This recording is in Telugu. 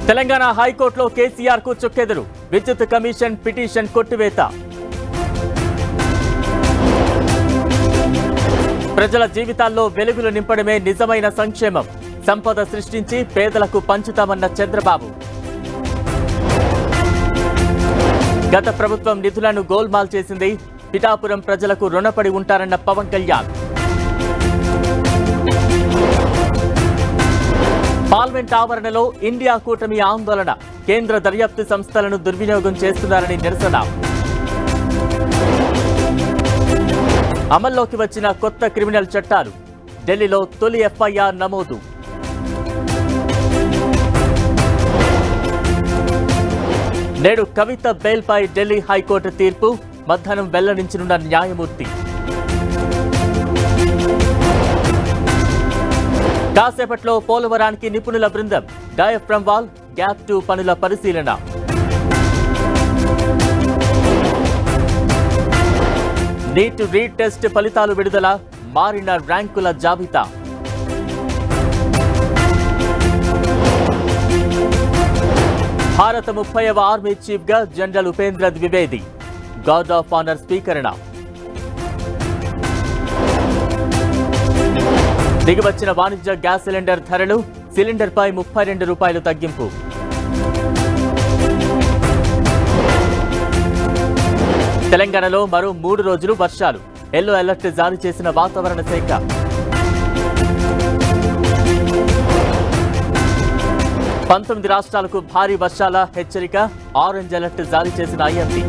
తెలంగాణ హైకోర్టులో కేసీఆర్ కు చుక్కెదురు. విద్యుత్ కమిషన్ పిటిషన్ కొట్టివేత. ప్రజల జీవితాల్లో వెలుగులు నింపడమే నిజమైన సంక్షేమం. సంపద సృష్టించి పేదలకు పంచుతామన్న చంద్రబాబు. గత ప్రభుత్వం నిధులను గోల్మాల్ చేసింది. పిఠాపురం ప్రజలకు రుణపడి ఉంటారన్న పవన్ కళ్యాణ్. పార్లమెంట్ ఆవరణలో ఇండియా కూటమి ఆందోళన. కేంద్ర దర్యాప్తు సంస్థలను దుర్వినియోగం చేస్తున్నారని నిరసన. అమల్లోకి వచ్చిన కొత్త క్రిమినల్ చట్టాలు. ఢిల్లీలో తొలి ఎఫ్ఐఆర్ నమోదు. నేడు కవిత బెయిల్పై ఢిల్లీ హైకోర్టు తీర్పు. మధ్యాహ్నం వెల్లడించనున్న న్యాయమూర్తి. కాసేపట్లో పోలవరానికి నిపుణుల బృందం. డయాఫ్రమ్ వాల్, గ్యాప్ 2 పనుల పరిశీలన. నీట్ రీడ్ టెస్ట్ ఫలితాలు విడుదల. మారిన ర్యాంకుల జాబితా. భారత 30వ ఆర్మీ చీఫ్ గా general Upendra Dwivedi. Guard of honour స్వీకరణ. దిగివచ్చిన వాణిజ్య గ్యాస్ సిలిండర్ ధరలు. సిలిండర్పై ₹32 తగ్గింపు. తెలంగాణలో మరో 3 రోజులు వర్షాలు. ఎల్లో అలర్ట్ జారీ చేసిన వాతావరణ శాఖ. పంతొమ్మిది రాష్ట్రాలకు భారీ వర్షాల హెచ్చరిక. ఆరెంజ్ అలర్ట్ జారీ చేసిన ఐఎండీ.